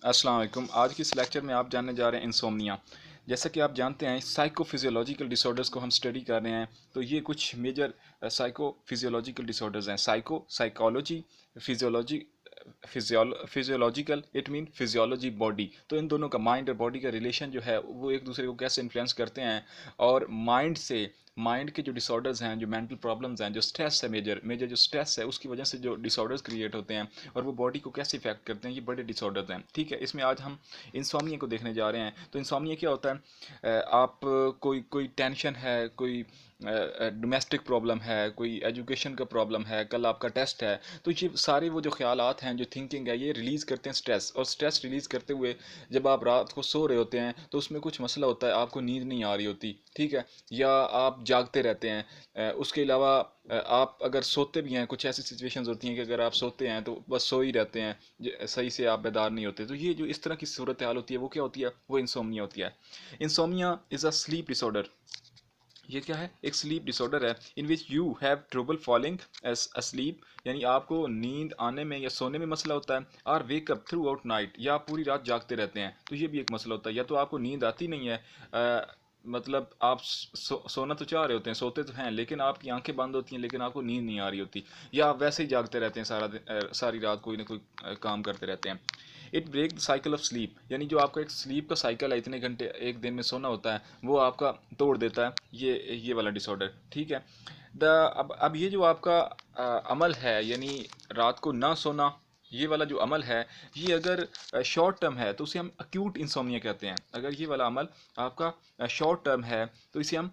अस्सलाम वालेकुम। आज की इस लेक्चर में आप जानने जा रहे हैं इंसोम्निया। जैसा कि आप जानते हैं साइकोफिजियोलॉजिकल डिसऑर्डर्स को हम स्टडी कर रहे हैं। तो ये कुछ मेजर साइकोफिजियोलॉजिकल डिसऑर्डर्स हैं। Psychology, physiology, physiological it mean physiology body. तो इन दोनों का माइंड और बॉडी का रिलेशन जो है वो एक दूसरे को कैसे इन्फ्लुएंस करते हैं। और माइंड के जो डिसऑर्डर्स हैं, जो मेंटल प्रॉब्लम्स हैं, जो स्ट्रेस है, मेजर मेजर जो स्ट्रेस है उसकी वजह से जो डिसऑर्डर्स क्रिएट होते हैं और वो बॉडी को कैसे इफेक्ट करते हैं, ये बड़े डिसऑर्डर्स हैं। ठीक है, इसमें आज हम इंसोम्निया को देखने जा रहे हैं। तो इंसोम्निया क्या होता है? आप कोई कोई टेंशन है, कोई डोमेस्टिक प्रॉब्लम है, कोई एजुकेशन का प्रॉब्लम है, कल आपका टेस्ट है, तो ये सारे वो जो ख्यालात हैं, जो थिंकिंग है, ये रिलीज़ करते हैं स्ट्रेस। और स्ट्रेस रिलीज़ करते हुए जब आप रात को सो रहे होते हैं तो उसमें कुछ मसला होता है, आपको नींद नहीं आ रही होती। ठीक है, या आप जागते रहते हैं। उसके अलावा आप अगर सोते भी हैं, कुछ ऐसी सिचुएशंस होती हैं कि अगर आप सोते हैं तो बस सो ही रहते हैं, सही से आप बेदार नहीं होते। तो ये जो इस तरह की सूरत हाल होती है वो क्या होती है? वो इंसोम्निया होती है। Insomnia is a sleep disorder. ये क्या है? एक स्लीप डिसऑर्डर है in which you have trouble falling as asleep, यानी आपको नींद आने में या सोने में मसला होता है। Or wake up throughout night, या आप पूरी रात जागते रहते हैं, तो ये भी एक मसला होता है। या तो आपको नींद आती नहीं है, मतलब आप सोना तो चाह रहे होते हैं, सोते तो हैं, लेकिन आपकी आंखें बंद होती हैं लेकिन आपको नींद नहीं आ रही होती। या आप वैसे ही जागते रहते हैं सारी रात कोई ना कोई काम करते रहते हैं। It break the cycle of sleep, यानी जो आपका एक स्लीप का साइकिल है, इतने घंटे एक दिन में सोना होता है, वो आपका तोड़ देता है ये वाला डिसऑर्डर। ठीक है। द अब ये जो आपका अमल है, यानी रात को ना सोना, ये वाला जो अमल है, ये अगर शॉर्ट टर्म है तो उसे हम अक्यूट इंसोम्निया कहते हैं। अगर ये वाला अमल आपका शॉर्ट टर्म है तो इसे हम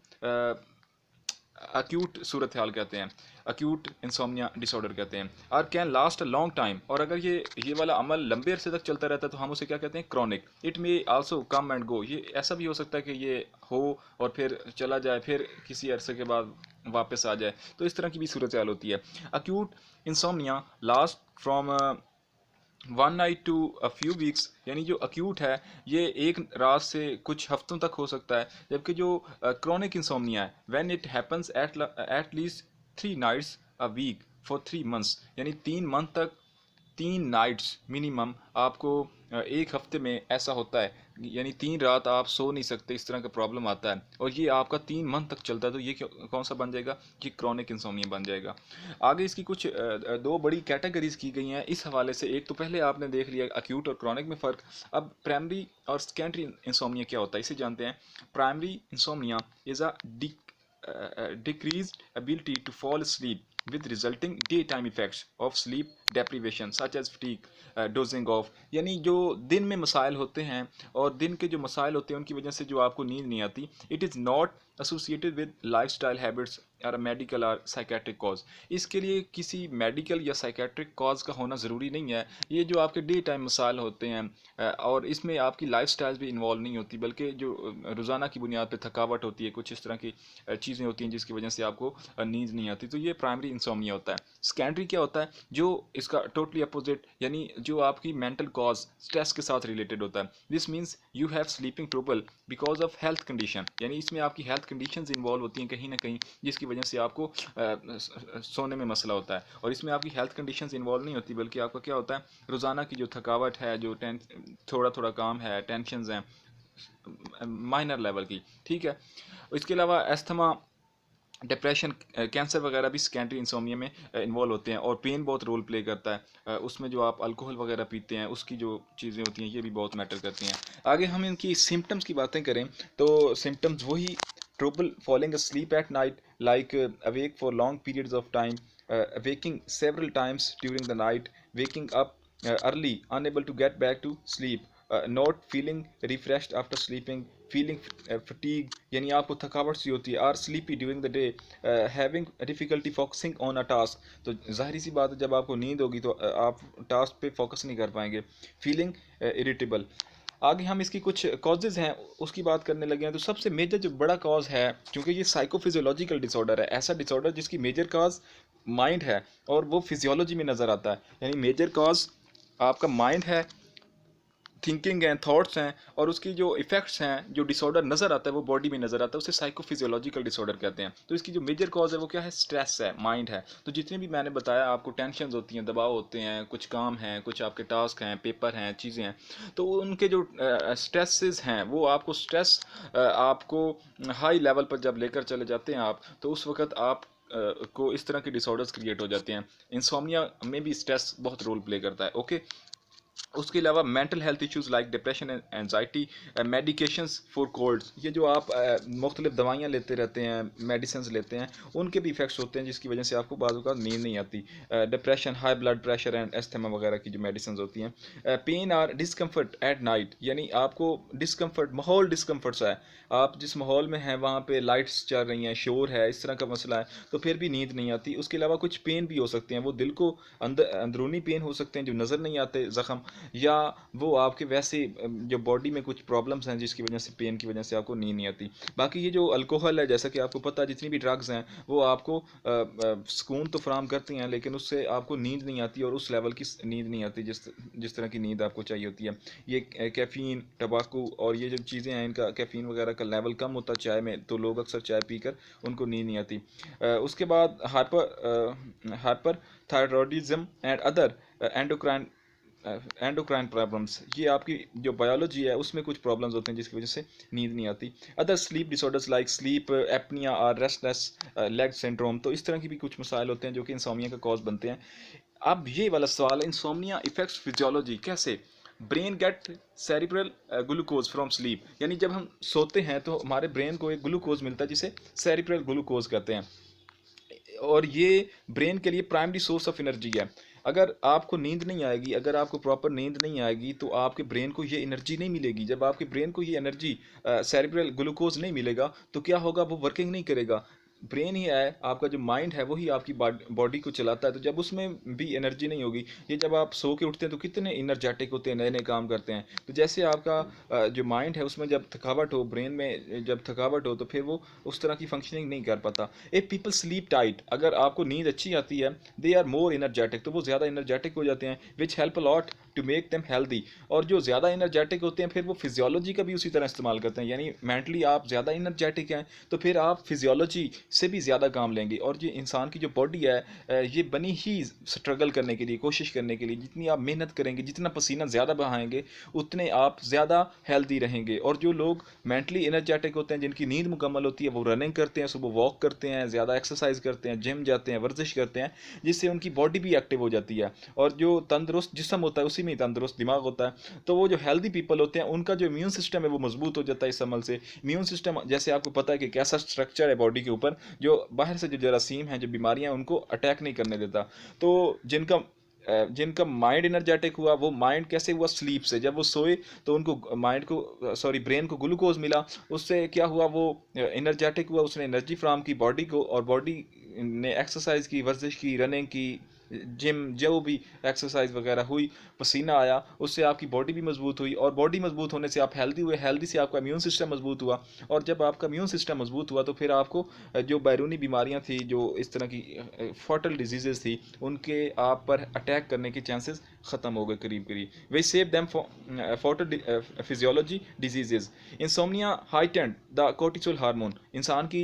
अक्यूट सूरत हाल कहते हैं, अक्यूट इंसोम्निया डिसऑर्डर कहते हैं। और can last a long time, और अगर ये वाला अमल लंबे अरसे तक चलता रहता है तो हम उसे क्या कहते हैं? Chronic. It may also come and go, ये ऐसा भी हो सकता है कि ये हो और फिर चला जाए, फिर किसी अरसे के बाद वापस आ जाए। तो इस तरह की भी सूरत हाल होती है। Acute insomnia last from 1 night to a few weeks, यानी जो अक्यूट है ये एक रात से कुछ हफ्तों तक हो सकता है। जबकि जो क्रोनिक इंसोम्निया है, when it happens at least 3 nights a week for 3 months, यानी 3 मंथ तक 3 नाइट्स मिनिमम आपको एक हफ्ते में ऐसा होता है, यानी 3 रात आप सो नहीं सकते, इस तरह का प्रॉब्लम आता है और ये आपका 3 मंथ तक चलता है। तो ये कौन सा बन जाएगा? ये क्रॉनिक इंसोम्निया बन जाएगा। आगे इसकी कुछ दो बड़ी कैटेगरीज की गई हैं इस हवाले से। एक तो पहले आपने देख लिया अक्यूट और क्रॉनिक में फ़र्क। अब प्राइमरी और सेकेंडरी इंसोम्निया क्या होता है, इसे जानते हैं। Primary insomnia is a decreased ability to fall asleep with resulting daytime effects of sleep deprivation such as fatigue, dozing off, यानी जो दिन में मसाइल होते हैं और दिन के जो मसाइल होते हैं उनकी वजह से जो आपको नींद नहीं आती, it is not associated with lifestyle habits और मेडिकल और साइकेट्रिक कॉज। इसके लिए किसी मेडिकल या साइकेट्रिक कॉज का होना ज़रूरी नहीं है। ये जो आपके डे टाइम मसाइल होते हैं और इसमें आपकी लाइफस्टाइल भी इन्वॉल्व नहीं होती, बल्कि जो रोज़ाना की बुनियाद पर थकावट होती है, कुछ इस तरह की चीज़ें होती हैं जिसकी वजह से आपको नींद नहीं आती। तो ये प्राइमरी इंसोम्निया होता है। सेकेंडरी क्या होता है? जो इसका टोटली अपोजिट, यानी जो आपकी मेंटल कॉज स्ट्रेस के साथ रिलेटेड होता है। This means you have sleeping trouble because of health condition, यानी इसमें आपकी हेल्थ कंडीशंस इन्वॉल्व होती हैं कहीं ना कहीं, जिसकी वजह से आपको सोने में मसला होता है। और इसमें आपकी हेल्थ कंडीशंस इन्वॉल्व नहीं होती, बल्कि आपका क्या होता है? रोज़ाना की जो थकावट है, जो थोड़ा थोड़ा काम है, टेंशन हैं माइनर लेवल की। ठीक है। इसके अलावा एस्थमा, डिप्रेशन, कैंसर वगैरह भी सेकेंडरी इंसोमिया में इन्वॉल्व होते हैं। और पेन बहुत रोल प्ले करता है उसमें। जो आप अल्कोहल वगैरह पीते हैं उसकी जो चीज़ें होती हैं ये भी बहुत मैटर करती हैं। आगे हम इनकी सिम्टम्स की बातें करें तो सिम्टम्स वही: trouble falling asleep at night, like awake for long periods of time, waking several times during the night, waking up early, unable to get back to sleep, not feeling refreshed after sleeping, feeling fatigue, यानी आपको थकावट सी होती है। Or sleepy during the day, having difficulty focusing on a task, तो जाहिर सी बात है जब आपको नींद होगी तो आप टास्क पे फोकस नहीं कर पाएंगे। Feeling irritable. आगे हम इसकी कुछ कॉजेज़ हैं उसकी बात करने लगे हैं। तो सबसे मेजर जो बड़ा कॉज है, क्योंकि ये साइकोफिजियोलॉजिकल डिसऑर्डर है, ऐसा डिसऑर्डर जिसकी मेजर कॉज माइंड है और वो फिजियोलॉजी में नज़र आता है। यानी मेजर कॉज आपका माइंड है, थिंकिंग हैं, थॉट्स हैं, और उसकी जो इफेक्ट्स हैं, जो डिसऑर्डर नज़र आता है वो बॉडी में नज़र आता है, उसे साइकोफिजियोलॉजिकल डिसऑर्डर कहते हैं। तो इसकी जो मेजर कॉज है वो क्या है? स्ट्रेस है, माइंड है। तो जितने भी मैंने बताया आपको, टेंशन होती हैं, दबाव होते हैं, कुछ काम हैं, कुछ आपके टास्क हैं, पेपर हैं, चीज़ें हैं, तो उनके जो स्ट्रेसेस हैं, वो आपको स्ट्रेस आपको हाई लेवल पर जब लेकर चले जाते हैं आप, तो उस वक्त आप को इस तरह के डिसऑर्डर्स क्रिएट हो जाते हैं। इंसोमिया में भी स्ट्रेस बहुत रोल प्ले करता है। ओके, उसके अलावा mental health issues like depression and anxiety, medications for colds, ये जो आप मुख्तलिफ दवाइयाँ लेते रहते हैं, मेडिसिन लेते हैं, उनके भी इफेक्ट्स होते हैं, जिसकी वजह से आपको बाज़ औक़ात नींद नहीं आती। Depression, high blood pressure and asthma वगैरह की जो मेडिसिन होती हैं। पेन और डिस्कम्फर्ट एट नाइट, यानी आपको डिस्कम्फर्ट, माहौल डिस्कम्फर्ट सा है, आप जिस माहौल में हैं वहाँ पे लाइट्स चल रही हैं, शोर है, इस तरह का मसला है, तो फिर भी नींद नहीं आती। उसके अलावा कुछ पेन भी हो सकते हैं, वो दिल को अंदरूनी पेन हो सकते हैं जो नज़र नहीं आते, ज़ख़म, या वो आपके वैसे जो बॉडी में कुछ प्रॉब्लम्स हैं जिसकी वजह से, पेन की वजह से आपको नींद नहीं आती। बाकी ये जो अल्कोहल है, जैसा कि आपको पता है, जितनी भी ड्रग्स हैं वो आपको सुकून तो फराहम करती हैं, लेकिन उससे आपको नींद नहीं आती, और उस लेवल की नींद नहीं आती जिस तरह की नींद आपको चाहिए होती है। ये कैफ़ीन, टबाकू और ये जो चीज़ें हैं, इनका कैफ़ीन वगैरह का लेवल कम होता है चाय में, तो लोग अक्सर चाय पीकर उनको नींद नहीं आती। उसके बाद hyper thyroidism and other endocrine endocrine problems, ये आपकी जो बायोलॉजी है उसमें कुछ प्रॉब्लम्स होते हैं जिसकी वजह से नींद नहीं आती। Other sleep disorders like sleep apnoea और रेस्टलेस लेग सिंड्रोम, तो इस तरह की भी कुछ मसाइल होते हैं जो कि इंसोमिया का कॉज बनते हैं। अब ये वाला सवाल है, इंसोमिया इफेक्ट्स फिजियोलॉजी कैसे? Brain get cerebral glucose from sleep, यानी जब हम सोते हैं तो हमारे ब्रेन को एक ग्लूकोज मिलता है जिसे सेरिब्रल ग्लूकोज कहते हैं, और ये ब्रेन के लिए प्राइमरी सोर्स ऑफ एनर्जी है। अगर आपको नींद नहीं आएगी, अगर आपको प्रॉपर नींद नहीं आएगी, तो आपके ब्रेन को ये एनर्जी नहीं मिलेगी। जब आपके ब्रेन को ये एनर्जी, सेरिब्रल ग्लूकोज नहीं मिलेगा, तो क्या होगा? वो वर्किंग नहीं करेगा। ब्रेन ही है, आपका जो माइंड है वही आपकी बॉडी को चलाता है, तो जब उसमें भी एनर्जी नहीं होगी, ये जब आप सो के उठते हैं तो कितने इनर्जेटिक होते हैं, नए नए काम करते हैं। तो जैसे आपका जो माइंड है उसमें जब थकावट हो, ब्रेन में जब थकावट हो, तो फिर वो उस तरह की फंक्शनिंग नहीं कर पाता। इफ़ पीपल स्लीप टाइट, अगर आपको नींद अच्छी आती है, दे आर मोर इनर्जेटिक, तो वो ज़्यादा इनर्जेटिक हो जाते हैं, which help a lot to make them healthy. और जो ज़्यादा इनर्जेटिक होते हैं, फिर वो फिजियोलॉजी का भी उसी तरह इस्तेमाल करते हैं, यानी मेंटली आप ज़्यादा इनर्जेटिक हैं, तो फिर आप फिजियोलॉजी से भी ज़्यादा काम लेंगे। और ये इंसान की जो बॉडी है, ये बनी ही स्ट्रगल करने के लिए, कोशिश करने के लिए। जितनी आप मेहनत करेंगे, जितना पसीना ज़्यादा बहाएंगे, उतने आप ज़्यादा हेल्दी रहेंगे। और जो लोग मेंटली एनर्जेटिक होते हैं, जिनकी नींद मुकम्मल होती है, वो रनिंग करते हैं, सुबह वॉक करते हैं, ज़्यादा एक्सरसाइज करते हैं, जिम जाते हैं, वर्जिश करते हैं, जिससे उनकी बॉडी भी एक्टिव हो जाती है। और जो तंदुरुस्त जिस्म होता है, उसी में ही तंदुरुस्त दिमाग होता है। तो वो जो हेल्दी पीपल होते हैं, उनका जो इम्यून सिस्टम है वो मजबूत हो जाता है इस अमल से। इम्यून सिस्टम, जैसे आपको पता है कि कैसा स्ट्रक्चर है बॉडी के ऊपर, जो बाहर से जो जरासीम हैं, जो बीमारियां, उनको अटैक नहीं करने देता। तो जिनका माइंड एनर्जेटिक हुआ, वो माइंड कैसे हुआ? स्लीप से। जब वो सोए तो उनको माइंड को, सॉरी, ब्रेन को ग्लूकोज मिला, उससे क्या हुआ? वो एनर्जेटिक हुआ, उसने एनर्जी फ्राहम की बॉडी को, और बॉडी ने एक्सरसाइज की, वर्जिश की, रनिंग की, जिम, जो भी एक्सरसाइज वगैरह हुई, पसीना आया, उससे आपकी बॉडी भी मजबूत हुई, और बॉडी मजबूत होने से आप हेल्दी हुए, हेल्दी से आपका इम्यून सिस्टम मजबूत हुआ। और जब आपका इम्यून सिस्टम मजबूत हुआ, तो फिर आपको जो बैरूनी बीमारियां थी, जो इस तरह की फॉटल डिजीजेस थी, उनके आप पर अटैक करने के चांसेस ख़त्म हो गए करीब करीब। They save them fatal physiology diseases. Insomnia heightened the cortisol hormone, इंसान की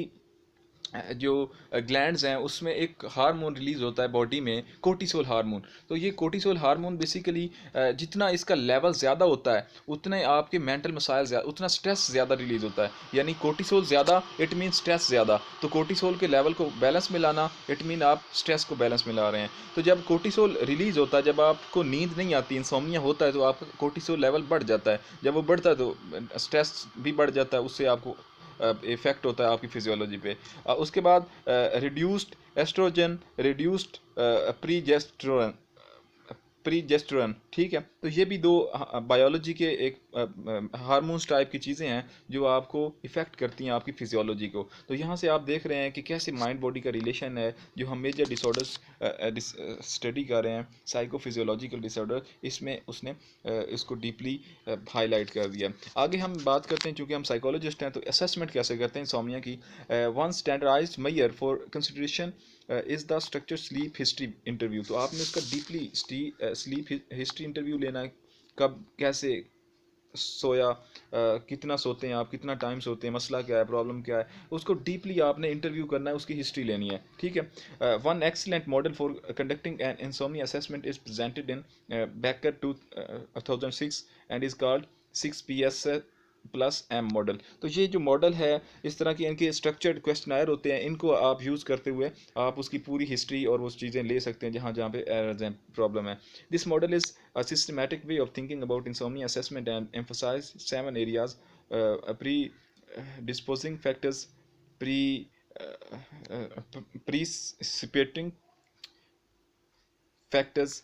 जो ग्लैंड्स हैं उसमें एक हार्मोन रिलीज़ होता है बॉडी में, कोर्टिसोल हार्मोन। तो ये कोर्टिसोल हार्मोन बेसिकली जितना इसका लेवल ज़्यादा होता है, उतने आपके मेंटल मसाइल ज़्यादा, उतना स्ट्रेस ज़्यादा रिलीज़ होता है। यानी कोर्टिसोल ज़्यादा, इट मीन स्ट्रेस ज़्यादा। तो कोर्टिसोल के लेवल को बैलेंस में लाना, इट मीन आप स्ट्रेस को बैलेंस में ला रहे हैं। तो जब कोर्टिसोल रिलीज़ होता है, जब आपको नींद नहीं आती, इंसोम्निया होता है, तो आपका कोर्टिसोल लेवल बढ़ जाता है। जब वो बढ़ता है तो स्ट्रेस भी बढ़ जाता है, उससे आपको इफ़ेक्ट होता है आपकी फिजियोलॉजी पे। उसके बाद रिड्यूस्ड एस्ट्रोजन, रिड्यूस्ड प्रीजेस्टेरोन, प्रीजेस्टेरोन, ठीक है। तो ये भी दो बायोलॉजी के एक हार्मोन्स टाइप की चीज़ें हैं जो आपको इफ़ेक्ट करती हैं आपकी फिजियोलॉजी को। तो यहाँ से आप देख रहे हैं कि कैसे माइंड बॉडी का रिलेशन है, जो हम मेजर डिसऑर्डर्स स्टडी कर रहे हैं, साइकोफिजियोलॉजिकल डिसऑर्डर, इसमें उसने इसको डीपली हाईलाइट कर दिया। आगे हम बात करते हैं, चूँकि हम साइकोलॉजिस्ट हैं, तो असेसमेंट कैसे करते हैं इंसोम्निया की। One standardized measure for consideration is the structure sleep history interview. तो आपने उसका डीपली स्लीप हिस्ट्री इंटरव्यू लेना है, कब, कैसे, सोया, कितना सोते हैं आप, कितना टाइम सोते हैं, मसला क्या है, प्रॉब्लम क्या है, उसको डीपली आपने इंटरव्यू करना है, उसकी हिस्ट्री लेनी है, ठीक है। One excellent model for conducting an insomnia assessment is presented in Backer 2006 and is called 6PS plus M model. तो ये जो मॉडल है, इस तरह के इनके स्ट्रक्चर्ड क्वेश्चनायर होते हैं, इनको आप यूज़ करते हुए आप उसकी पूरी हिस्ट्री और वो चीज़ें ले सकते हैं जहाँ जहाँ पे एरर्स हैं, प्रॉब्लम है। This model is a systematic way of thinking about insomnia assessment and emphasize 7 areas: predisposing factors, pre precipitating factors,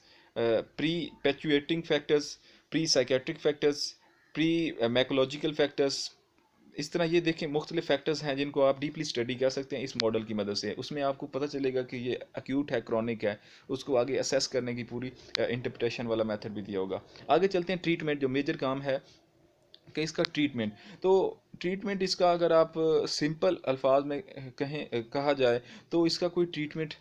pre-perpetuating factors, pre-psychiatric factors, pre-mycological factors। इस तरह ये देखें मुख्तलिफ फैक्टर्स हैं जिनको आप डीपली स्टडी कर सकते हैं इस मॉडल की मदद से। उसमें आपको पता चलेगा कि ये अक्यूट है, क्रॉनिक है, उसको आगे असेस करने की पूरी इंटरप्रिटेशन वाला मेथड भी दिया होगा। आगे चलते हैं ट्रीटमेंट, जो मेजर काम है कि इसका ट्रीटमेंट। तो ट्रीटमेंट इसका अगर आप सिंपल अल्फाज में कहा जाए तो इसका कोई ट्रीटमेंट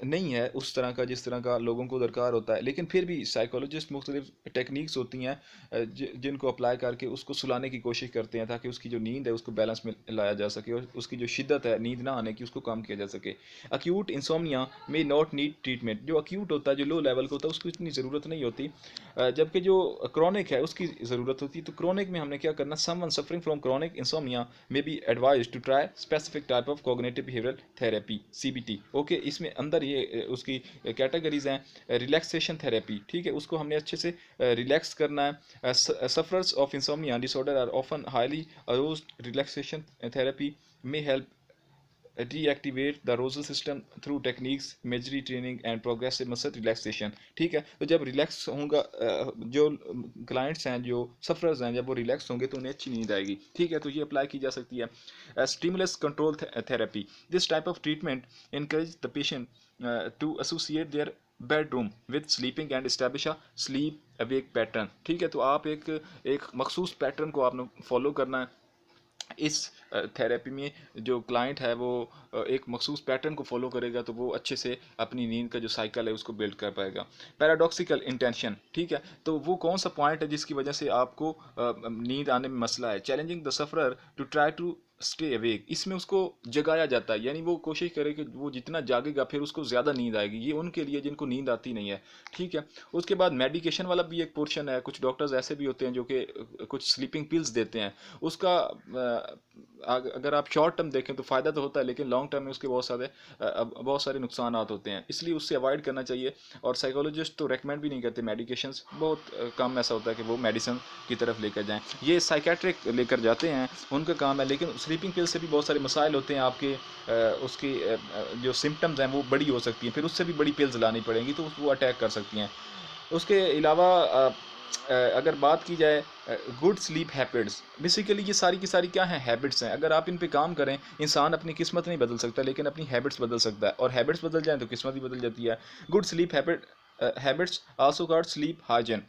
नहीं है उस तरह का जिस तरह का लोगों को दरकार होता है, लेकिन फिर भी साइकोलॉजिस्ट मुख्तलिफ टेक्निक्स होती हैं जिनको अप्लाई करके उसको सुलाने की कोशिश करते हैं ताकि उसकी जो नींद है उसको बैलेंस में लाया जा सके और उसकी जो शिद्दत है नींद ना आने की उसको कम किया जा सके। अक्यूट इंसोम्निया में नॉट नीड ट्रीटमेंट। जो अक्यूट होता है, जो लो लेवल का होता है, उसको इतनी ज़रूरत नहीं होती, जबकि जो क्रॉनिक है उसकी ज़रूरत होती है। तो क्रॉनिक में हमने क्या करना, someone suffering from chronic insomnia may be advise to try specific type of cognitive behavioural therapy, CBT। Okay, इसमें अंदर ये उसकी कैटेगरीज हैं। रिलैक्सेशन थेरेपी, ठीक है, उसको हमने अच्छे से रिलैक्स करना है। Sufferers of insomnia disorder are often highly aroused. Relaxation therapy में help reactivate the arousal system through techniques imagery training and progressive muscle relaxation। ठीक है, तो जब रिलैक्स होगा जो क्लाइंट्स हैं, जो सफरर्स हैं, जब वो रिलैक्स होंगे तो उन्हें अच्छी नींद आएगी। ठीक है, तो ये अप्लाई की जा सकती है। Stimulus control therapy, this type of treatment encourage the patient to associate their bedroom with sleeping and establish a slip awake pattern. ठीक है, तो आप एक मखसूस पैटर्न को आपने फॉलो करना है। इस थेरेपी में जो क्लाइंट है वो एक मखसूस पैटर्न को फॉलो करेगा तो वो अच्छे से अपनी नींद का जो साइकिल है उसको बिल्ड कर पाएगा। पैराडॉक्सिकल इंटेंशन, ठीक है, तो वो कौन सा पॉइंट है जिसकी वजह से आपको नींद आने में मसला है। Challenging the sufferer to try to stay awake, इसमें उसको जगाया जाता है, यानी वो कोशिश करे कि वो जितना जागेगा फिर उसको ज़्यादा नींद आएगी। ये उनके लिए जिनको नींद आती नहीं है। ठीक है, उसके बाद मेडिकेशन वाला भी एक पोर्शन है। कुछ डॉक्टर्स ऐसे भी होते हैं जो कि कुछ स्लीपिंग पिल्स देते हैं। उसका अगर आप शॉर्ट टर्म देखें तो फ़ायदा तो होता है, लेकिन लॉन्ग टर्म में उसके बहुत सारे नुकसान होते हैं, इसलिए उससे अवॉइड करना चाहिए। और साइकोलॉजिस्ट तो रेकमेंड भी नहीं करते मेडिकेशंस, बहुत कम ऐसा होता है कि वो मेडिसिन की तरफ लेकर जाएं। ये साइकेट्रिक लेकर जाते हैं, उनका काम है, लेकिन स्लीपिंग पिल से भी बहुत सारे मसाइल होते हैं आपके। उसकी जो सिम्टम्स हैं वो बड़ी हो सकती हैं, फिर उससे भी बड़ी पिल्स लानी पड़ेंगी तो वो अटैक कर सकती हैं। उसके अलावा अगर बात की जाए गुड स्लीप हैबिट्स, बेसिकली ये सारी की सारी क्या हैं, हैबिट्स हैं। अगर आप इन पे काम करें, इंसान अपनी किस्मत नहीं बदल सकता लेकिन अपनी हैबिट्स बदल सकता है, और हैबिट्स बदल जाएं तो किस्मत भी बदल जाती है। Good sleep habits also called sleep hygiene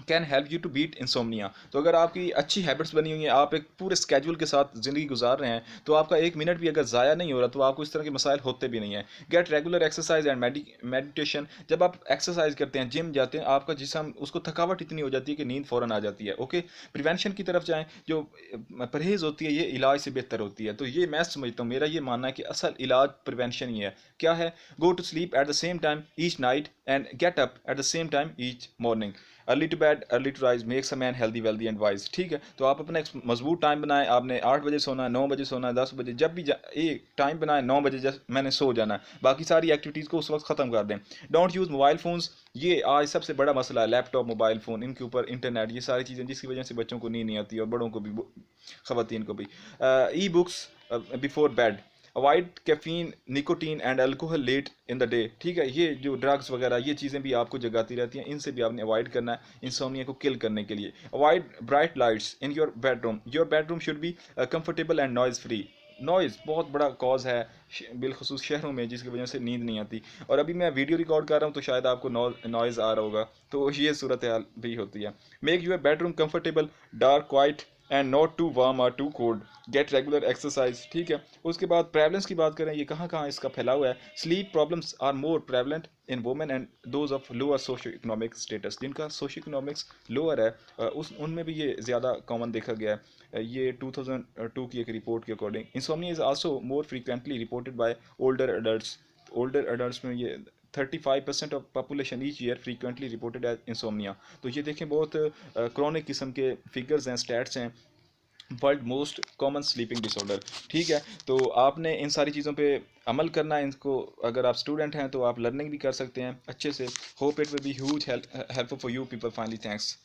can help you to beat insomnia. तो अगर आपकी अच्छी हैबिट्स बनी हुई हैं, आप एक पूरे स्केड्यूल के साथ ज़िंदगी गुजार रहे हैं, तो आपका एक मिनट भी अगर ज़ाया नहीं हो रहा तो आपको इस तरह के मसाइल होते भी नहीं हैं। Get regular exercise and meditation, जब आप एक्सरसाइज करते हैं, जिम जाते हैं, आपका जिस्म उसको थकावट इतनी हो जाती है कि नींद फ़ौरन आ जाती है। ओके, प्रिवेंशन की तरफ जाएँ, जो परहेज़ होती है ये इलाज से बेहतर होती है। तो ये मैं समझता हूँ, मेरा ये मानना है कि असल इलाज प्रिवेंशन ही है। क्या है, go to sleep at the same time each night and get up at the same time each morning. Early to bed early to rise makes a man healthy wealthy and wise. ठीक है, तो आप अपना एक मजबूत time बनाएं। आपने 8 बजे सोना है, 9 बजे सोना है, 10 बजे, जब भी एक टाइम बनाएं, 9 बजे जस्ट मैंने सो जाना है, बाकी सारी एक्टिविटीज़ को उस वक्त ख़त्म कर दें। डोंट यूज़ मोबाइल फ़ोन्स, ये आज सबसे बड़ा मसला है। लैपटॉप, मोबाइल फ़ोन, इनके ऊपर इंटरनेट, ये सारी चीज़ें जिसकी वजह से बच्चों को नींद नहीं आती और बड़ों को भी, ख़वातीन को भी। E books before bed, avoid caffeine nicotine and alcohol late in the day. ठीक है, ये जो ड्रग्स वगैरह ये चीज़ें भी आपको जगाती रहती हैं, इनसे भी आपने अवॉइड करना है इंसोम्निया को किल करने के लिए। Avoid bright lights in your bedroom should be comfortable and noise free. Noise बहुत बड़ा कॉज है बिलखसूस शहरों में जिसकी वजह से नींद नहीं आती। और अभी मैं वीडियो रिकॉर्ड कर रहा हूँ तो शायद आपको नॉइज़ आ रहा होगा, तो ये सूरत हाल भी होती है। Make your bedroom comfortable, dark, quiet and not too warm और too cold, get regular exercise, ठीक है। उसके बाद प्रेवलेंस की बात करें, ये कहाँ कहाँ इसका फैला हुआ है। Sleep problems are more prevalent in women and those of lower socio economic status, जिनका सोशो इकोनॉमिक्स लोअर है उस उनमें भी ये ज़्यादा कॉमन देखा गया है। ये 2002 की एक रिपोर्ट के according. Insomnia is also more frequently reported by older adults. Older adults में ये 35% of population each year frequently reported as insomnia. तो ये देखें बहुत क्रॉनिक किस्म के फिगर्स हैं, स्टैट्स हैं। World most common sleeping disorder, ठीक है। तो आपने इन सारी चीज़ों पे अमल करना है। इनको अगर आप स्टूडेंट हैं तो आप लर्निंग भी कर सकते हैं अच्छे से। Hope it will be huge helpful for you people. Finally thanks.